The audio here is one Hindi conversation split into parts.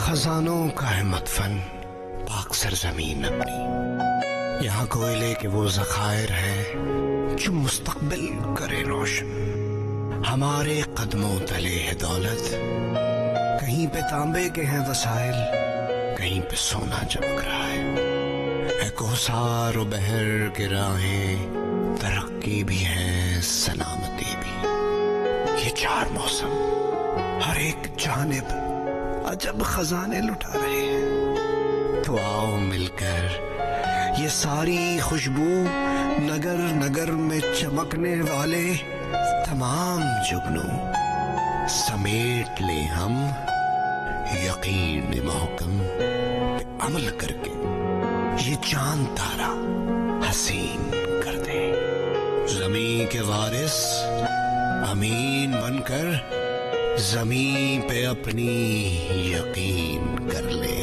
खजानों का है मदफन पाक सरजमीन अपनी, यहाँ कोयले के वो ज़खायर है जो मुस्तकबिल करे रोशन। हमारे कदमों तले है दौलत, कहीं पे तांबे के हैं वसाइल, कहीं पे सोना चमक रहा है कोसार और बहर के राहें, तरक्की भी है सलामती भी। ये चार मौसम हर एक जानिब अजब खजाने लुटा रहे हैं। तो आओ मिलकर ये सारी खुशबू नगर नगर में चमकने वाले तमाम जुगनू समेट ले हम, यकीन महकम पे अमल करके ये चांद तारा हसीन कर दे। जमीन के वारिस अमीन बनकर जमीन पे अपनी यकीन कर ले,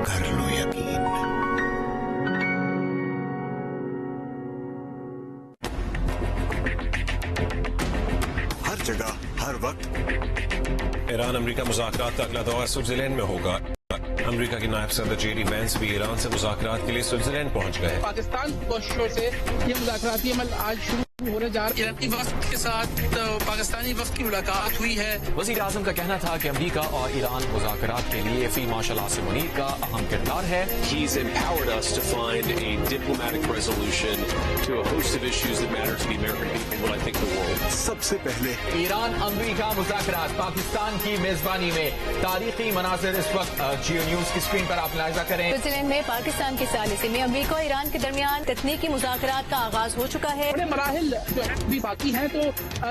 कर लो यकीन। हर जगह हर वक्त ईरान अमेरिका मुज़ाकरात का अगला दौर स्विट्जरलैंड में होगा। अमेरिका के नायब सदर जेडी वैंस भी ईरान से मुज़ाकरात के लिए स्विट्जरलैंड पहुंच गए। पाकिस्तान कोशिशों से ये मुज़ाकराती अमल आज शुरू होने जा रहा है। ईरानी वफ्द के साथ पाकिस्तानी वफ्द की मुलाकात हुई है। वज़ीर आज़म का कहना था कि अमेरिका और ईरान मुज़ाकरात के लिए फील्ड मार्शल आसिम मुनीर का अहम किरदार है। He's empowered us to find a diplomatic resolution to a host of issues that matter to the American people and I think the world. सबसे पहले ईरान अमेरिका मुज़ाकरात पाकिस्तान की मेजबानी में तारीखी मनाज़िर इस वक्त जियो न्यूज की स्क्रीन पर आप मुलाहिजा करें। स्विट्जरलैंड में पाकिस्तान के सालिसे में अमेरिका और ईरान के दरमियान तकनीकी मुज़ाकरात का आगाज हो चुका है। बड़े मराहिल जो है भी बाकी हैं, तो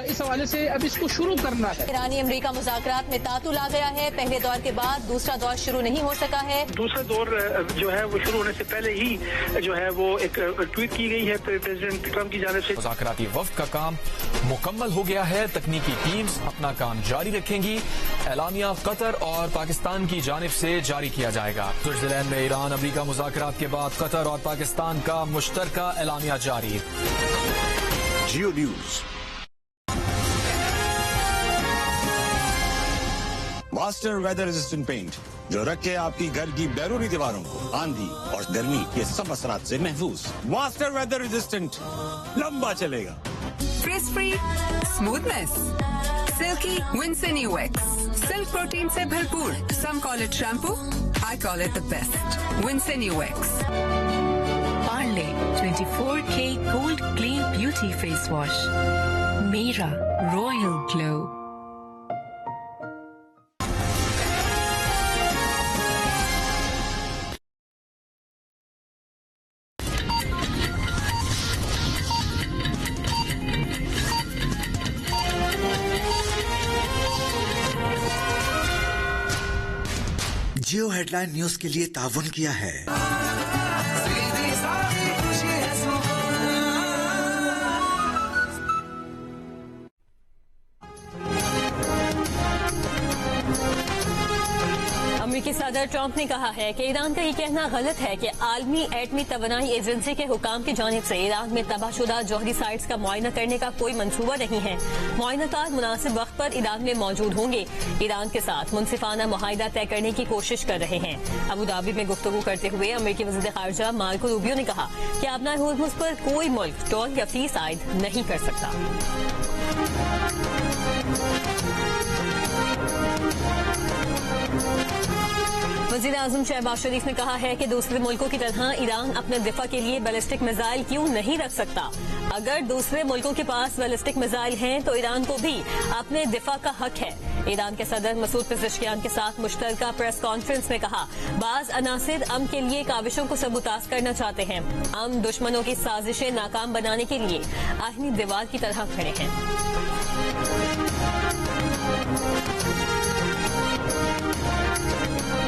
इस हवाले से अब इसको शुरू करना है। ईरानी अमेरिका मुज़ाकरात में तातुल आ गया है। पहले दौर के बाद दूसरा दौर शुरू नहीं हो सका है। दूसरा दौर जो है वो शुरू होने से पहले ही जो है वो एक ट्वीट की गई है प्रेसिडेंट ट्रंप की जानिब से। मुज़ाकराती वफ्द का काम मुकम्मल हो गया है। तकनीकी टीम्स अपना काम जारी रखेंगी। एलामिया कतर और पाकिस्तान की जानिब से जारी किया जाएगा। स्विट्जरलैंड में ईरान अमेरिका मुज़ाकरात के बाद कतर और पाकिस्तान का मुश्तरका एलामिया जारी। Geo News. Master weather resistant paint जो रखे आपकी घर की बैरूनी दीवारों को आंधी और गर्मी के सब असरात से महफूज। मास्टर वेदर रेजिस्टेंट लंबा चलेगा। Frizz free smoothness silky Vinson UX silk protein से भरपूर। Some call it shampoo, I call it the best Vinson UX. Parle 24K gold clean beauty face wash, मेरा royal glow. Geo headline news के लिए ताउन किया है अमेरिकी सदर ट्रंप ने कहा है कि ईरान का ये कहना गलत है कि आलमी एटमी तवानाई एजेंसी के हुकाम की जानिब से ईरान में तबाहशुदा जौहरी साइट्स का मुआयना करने का कोई मंसूबा नहीं है। मुआयनाकार मुनासिब वक्त पर ईरान में मौजूद होंगे। ईरान के साथ मुनसिफाना मुआहिदा तय करने की कोशिश कर रहे हैं। अबू धाबी में गुफ्तगू करते हुए अमेरिकी वज़ीर ख़ारिजा मार्को रूबियो ने कहा कि अपना हुर्मुज़ पर कोई मुल्क टोल या फीस आयद नहीं कर सकता। वज़ीर आज़म शहबाज शरीफ ने कहा है कि दूसरे मुल्कों की तरह ईरान अपने दिफा के लिए बैलिस्टिक मिसाइल क्यों नहीं रख सकता। अगर दूसरे मुल्कों के पास बैलिस्टिक मिसाइल हैं तो ईरान को भी अपने दिफा का हक है। ईरान के सदर मसूद पेज़ेश्कियान के साथ मुश्तरका प्रेस कॉन्फ्रेंस में कहा, बाज अनासिर अम के लिए काविशों को सबूताज करना चाहते हैं। हम दुश्मनों की साजिशें नाकाम बनाने के लिए आहनी दीवार की तरह खड़े हैं।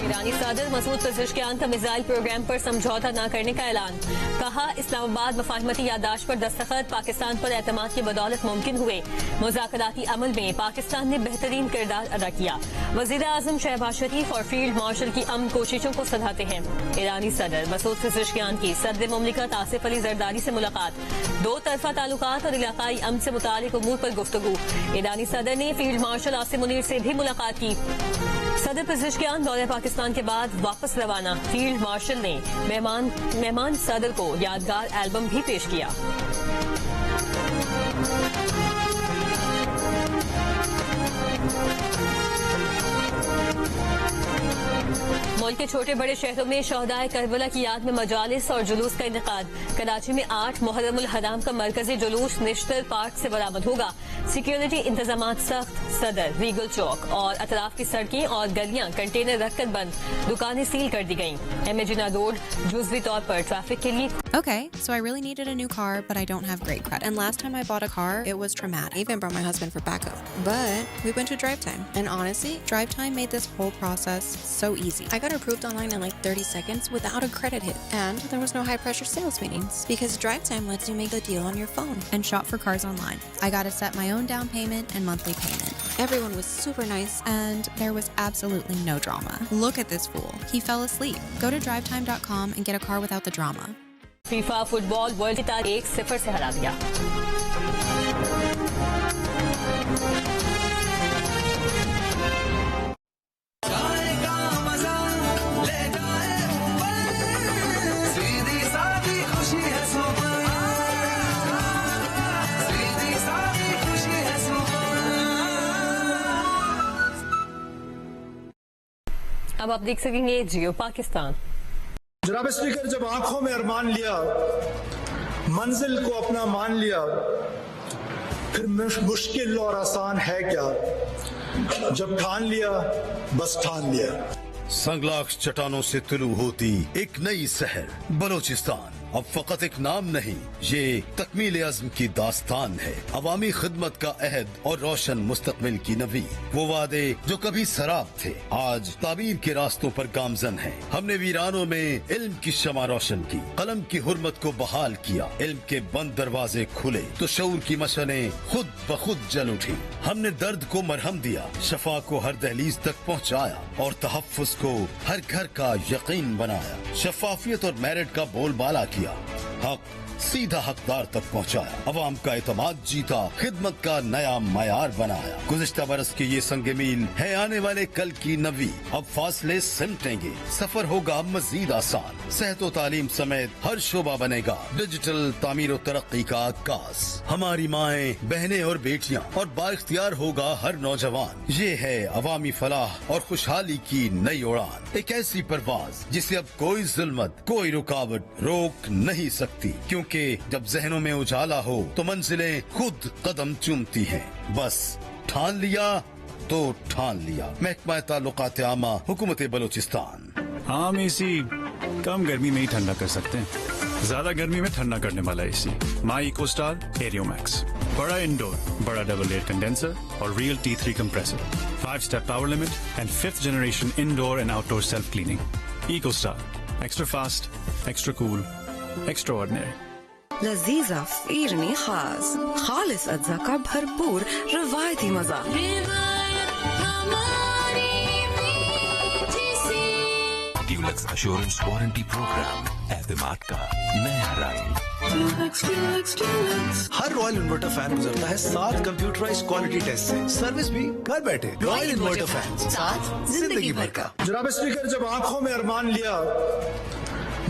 ईरानी सदर मसूद पेज़ेश्कियान का मिसाइल प्रोग्राम पर समझौता न करने का ऐलान। कहा, इस्लामाबाद मफाहमती यादाश्त पर दस्तखत पाकिस्तान पर एतमाद की बदौलत मुमकिन हुए। मुज़ाकराती अमल में पाकिस्तान ने बेहतरीन किरदार अदा किया। वज़ीर आज़म शहबाज शरीफ और फील्ड मार्शल की अमन कोशिशों को सराहते हैं। ईरानी सदर मसूद पेज़ेश्कियान की सदर मुमलिकत आसिफ अली जरदारी से मुलाकात। दो तरफा ताल्लुकात और इलाकाई अमन से मुतालिक उमूर पर गुफ्तगू। ईरानी सदर ने फील्ड मार्शल आसिम मुनीर से भी मुलाकात की। सदर पेज़ेशकियान दौरे पाकिस्तान के बाद वापस रवाना। फील्ड मार्शल ने मेहमान सदर को यादगार एल्बम भी पेश किया। मुल्क के छोटे बड़े शहरों में शहदाए करबला की याद में मजालिस और जुलूस का इनेकाद। कराची में 8 मुहर्रमुल हराम का मरकजी जुलूस निश्तर पार्क से बरामद होगा। सिक्योरिटी इंतजाम सख्त। सदर, रीगल चौक और अतराफ की सड़कें और गलियां कंटेनर रखकर बंद। दुकानें सील कर दी गईं। एमेजिना रोड जुज़वी तौर पर ट्रैफिक के लिए। Okay, so I really needed a new car, but I don't have great credit. And last time I bought a car, it was traumatic. I even brought my husband for backup. But we went to Drive Time. And honestly, Drive Time made this whole process so easy. I got approved online in like 30 seconds without a credit hit. And there was no high pressure sales meetings because Drive Time lets you make the deal on your phone and shop for cars online. I got to set my own down payment and monthly payment. Everyone was super nice and there was absolutely no drama. Look at this fool. He fell asleep. Go to drivetime.com and get a car without the drama. FIFA football world की तारीख 1-0 से हरा दिया। अब आप देख सकेंगे जियो पाकिस्तान। जनाब स्पीकर, जब आंखों में अरमान लिया, मंजिल को अपना मान लिया, फिर मुश्किल और आसान है क्या? जब ठान लिया, बस ठान लिया। संगलाख चट्टानों से तुलू होती एक नई शहर बलोचिस्तान अब फकत एक नाम नहीं, ये तकमील अज़्म की दास्तान है। अवामी खिदमत का अहद और रोशन मुस्तकबिल की नवी। वो वादे जो कभी सराब थे आज ताबीर के रास्तों पर गामजन हैं। हमने वीरानों में इल्म की शमा रोशन की, कलम की हुर्मत को बहाल किया। इल्म के बंद दरवाजे खुले तो शऊर की मशनें खुद ब खुद जल उठी। हमने दर्द को मरहम दिया, शफा को हर दहलीज तक पहुँचाया और तहफ़्फ़ुज़ को हर घर का यकीन बनाया। शफाफियत और मेरिट का बोलबाला किया, हक सीधा हकदार तक पहुंचाया। अवाम का एतमाद जीता, खिदमत का नया मयार बनाया। गुज़िश्ता बरस के ये संग मील है आने वाले कल की नवी। अब फासले सिमटेंगे, सफर होगा मजीद आसान। सेहत और तालीम समेत हर शोबा बनेगा डिजिटल तामीर और तरक्की का आगाज। हमारी माएं, बहनें और बेटियां और बाइख्तियार होगा हर नौजवान। ये है अवामी फलाह और खुशहाली की नई उड़ान। एक ऐसी परवाज जिसे अब कोई जुल्मत, कोई रुकावट रोक नहीं सकती, क्योंकि जब जहनों में उजाला हो तो मंजिलें खुद कदम चूमती हैं। बस ठान लिया तो ठान लिया। महकमा ताल्लुकात आमा, हुकूमत बलोचिस्तान। आम एसी कम गर्मी में ही ठंडा कर सकते हैं, ज्यादा गर्मी में ठंडा करने वाला AC my Eco Star Aero Max. बड़ा इंडोर, बड़ा डबल एयर कंडेंसर और real T3 compressor, 5-step power limit and 5th generation indoor and outdoor self cleaning. Eco Star, extra fast, extra cool, extraordinary. लजीजा ईरनी खास, खालिस अज्जा का भरपूर रवायती मजा। ड्यूलक्स एश्योरेंस वारंटी प्रोग्राम, एतमाद का नया रंग। हर रॉयल इन्वर्टर फैन गुजरता है 7 कंप्यूटराइज्ड क्वालिटी टेस्ट से। सर्विस भी घर बैठे। रॉयल इन्वर्टर फैन, साथ जिंदगी भर का। जनाब स्पीकर, जब आंखों में अरमान लिया,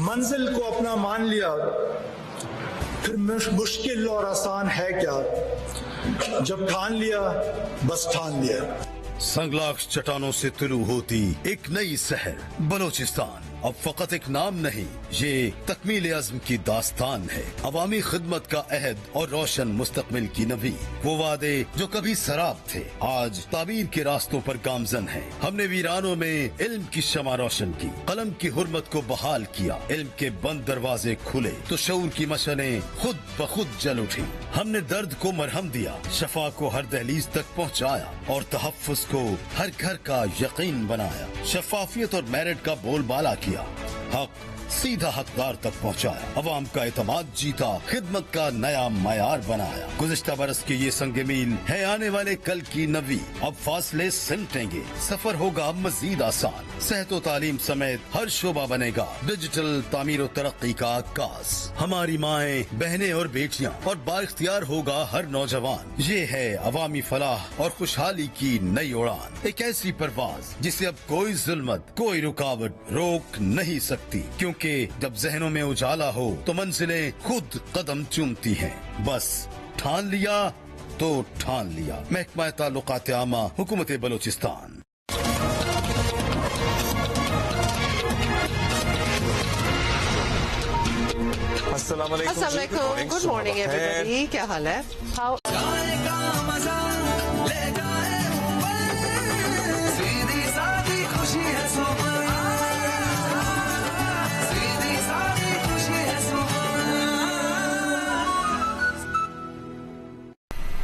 मंजिल को अपना मान लिया, फिर मुश्किल और आसान है क्या? जब ठान लिया, बस ठान लिया। संगलाख चट्टानों से तुलू होती एक नई शहर बलोचिस्तान अब फकत एक नाम नहीं, ये तकमील अज़्म की दास्तान है। अवामी खिदमत का अहद और रोशन मुस्तकबिल की नवी। वो वादे जो कभी सराब थे आज ताबीर के रास्तों पर गामजन हैं। हमने वीरानों में इल्म की शमा रोशन की, कलम की हुर्मत को बहाल किया। इल्म के बंद दरवाजे खुले तो शऊर की मशनें खुद ब खुद जल उठी। हमने दर्द को मरहम दिया, शफा को हर दहलीज तक पहुँचाया और तहफ़्फ़ुज़ को हर घर का यकीन बनाया। शफाफियत और मेरिट का बोलबाला किया, हक सीधा हकदार तक पहुँचाया, अवाम का एतमाद जीता, खिदमत का नया मयार बनाया। गुज़िश्ता बरस के ये संग मील है आने वाले कल की नवी। अब फासले सिमटेंगे, सफर होगा मजीद आसान। सेहत व तालीम समेत हर शोबा बनेगा डिजिटल तामीर और तरक्की का आगाज। हमारी माएँ, बहनें और बेटियाँ और बाइख्तियार होगा हर नौजवान। ये है अवामी फलाह और खुशहाली की नई उड़ान, एक ऐसी परवाज जिसे अब कोई जुल्मत, कोई रुकावट रोक नहीं सकती। क्योंकि जब जहनों में उजाला हो तो मंजिलें खुद कदम चूमती हैं। बस ठान लिया तो ठान लिया। महकमा ताल्लुकात आमा, हुकूमत बलोचिस्तान। अस्सलाम वालेकुम, गुड मॉर्निंग एवरीबॉडी, क्या हाल है?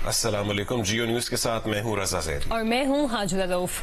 अस्सलाम वालेकुम, जियो न्यूज के साथ मैं हूँ रजा ज़ैदी और मैं हूँ हाजुरा रऊफ।